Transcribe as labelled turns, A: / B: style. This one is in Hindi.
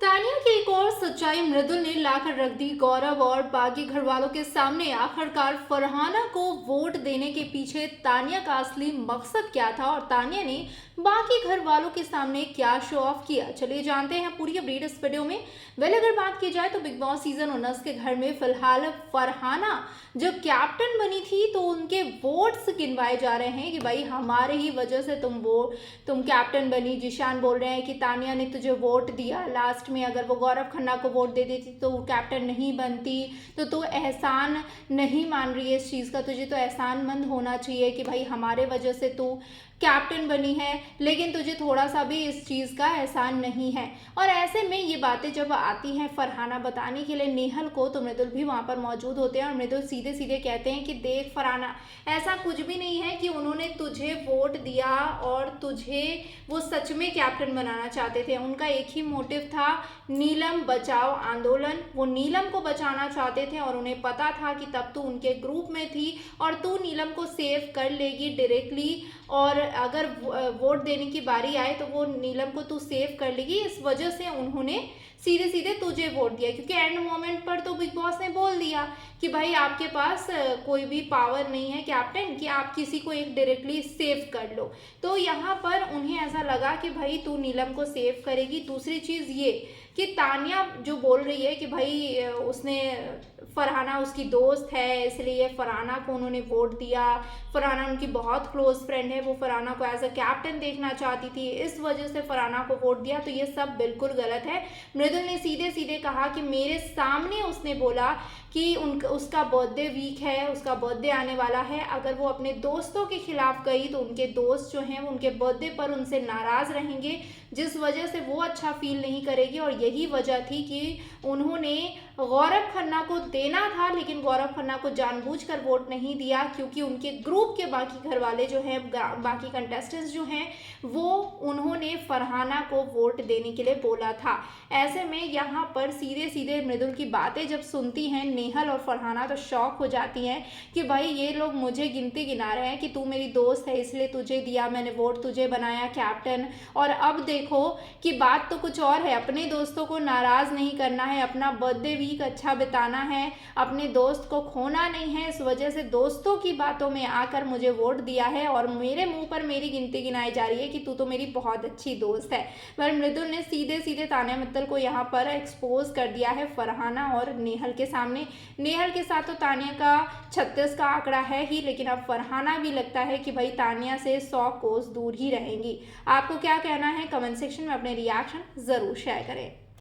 A: तानिया की एक और सच्चाई मृदुल ने लाकर रख दी गौरव और बाकी घर वालों के सामने। आखिरकार फरहाना को वोट देने के पीछे तानिया का असली मकसद क्या था और तानिया ने बाकी घर वालों के सामने क्या शो ऑफ किया, चलिए जानते हैं पूरी अपडेट इस वीडियो में। अगर बात की जाए तो बिग बॉस सीजन 19 के घर में फिलहाल फरहाना जब कैप्टन बनी थी तो उनके वोट्स गिनवाए जा रहे हैं कि भाई हमारे ही वजह से तुम कैप्टन बनी। जिशान बोल रहे हैं कि तानिया ने तुझे वोट दिया, लास्ट में अगर वो गौरव खन्ना को वोट दे देती तो वो कैप्टन नहीं बनती। तो तू एहसान नहीं मान रही है इस चीज़ का, तुझे तो एहसानमंद होना चाहिए कि भाई हमारे वजह से तू कैप्टन बनी है, लेकिन तुझे थोड़ा सा भी इस चीज़ का एहसान नहीं है। और ऐसे में ये बातें जब आती हैं फरहाना बताने के लिए नेहल को, तो मृदुल भी वहाँ पर मौजूद होते हैं और मृदुल सीधे सीधे कहते हैं कि देख फरहाना, ऐसा कुछ भी नहीं है कि उन्होंने तुझे वोट दिया और तुझे वो सच में कैप्टन बनाना चाहते थे। उनका एक ही मोटिव था, नीलम बचाओ आंदोलन। वो नीलम को बचाना चाहते थे और उन्हें पता था कि तब तू उनके ग्रुप में थी और तू नीलम को सेव कर लेगी डायरेक्टली, और अगर वोट देने की बारी आए तो वो नीलम को तू सेव कर लेगी। इस वजह से उन्होंने सीधे सीधे तुझे वोट दिया, क्योंकि एंड मोमेंट पर तो बिग बॉस ने बोल दिया कि भाई आपके पास कोई भी पावर नहीं है कैप्टन कि आप किसी को एक डायरेक्टली सेव कर लो। तो यहाँ पर उन्हें ऐसा लगा कि भाई तू नीलम को सेव करेगी। दूसरी चीज़ ये कि तानिया जो बोल रही है कि भाई उसने फरहाना उसकी दोस्त है इसलिए फरहाना को उन्होंने वोट दिया, फरहाना उनकी बहुत क्लोज फ्रेंड है, वो फरहाना को एज अ कैप्टन देखना चाहती थी, इस वजह से फरहाना को वोट दिया, तो ये सब बिल्कुल गलत है। मृदुल ने सीधे सीधे कहा कि मेरे सामने उसने बोला कि उसका बर्थडे वीक है, उसका बर्थडे आने वाला है, अगर वो अपने दोस्तों के खिलाफ गई तो उनके दोस्त जो हैं वो उनके बर्थडे पर उनसे नाराज़ रहेंगे, जिस वजह से वो अच्छा फील नहीं करेगी। और यही वजह थी कि उन्होंने गौरव खन्ना को देना था, लेकिन गौरव खन्ना को जानबूझकर वोट नहीं दिया क्योंकि उनके ग्रुप के बाकी घर वाले जो हैं, बाकी कंटेस्टेंट्स जो हैं, वो उन्होंने फरहाना को वोट देने के लिए बोला था। ऐसे में यहाँ पर सीधे सीधे मृदुल की बातें जब सुनती हैं नेहल और फरहाना तो शॉक हो जाती हैं कि भाई ये लोग मुझे गिनती गिना रहे हैं कि तू मेरी दोस्त है इसलिए तुझे दिया, मैंने वोट तुझे बनाया कैप्टन, और अब देखो कि बात तो कुछ और है। अपने दोस्तों को नाराज़ नहीं करना है, अपना बर्थडे वीक अच्छा बिताना है, अपने दोस्त को खोना नहीं है, इस वजह से दोस्तों की बातों में आकर मुझे वोट दिया है और मेरे मुंह पर मेरी गिनती गिनाई जा रही है कि तू तो मेरी बहुत अच्छी दोस्त है। पर मृदुल ने सीधे सीधे तान्या मित्तल को यहाँ पर एक्सपोज कर दिया है फरहाना और नेहल के सामने। नेहल के साथ तो तान्या का 36 का आंकड़ा है ही, लेकिन अब फरहाना भी लगता है कि भाई तान्या से 100 कोस दूर ही रहेंगी। आपको क्या कहना है? कमेंट सेक्शन में अपने रिएक्शन ज़रूर शेयर करें।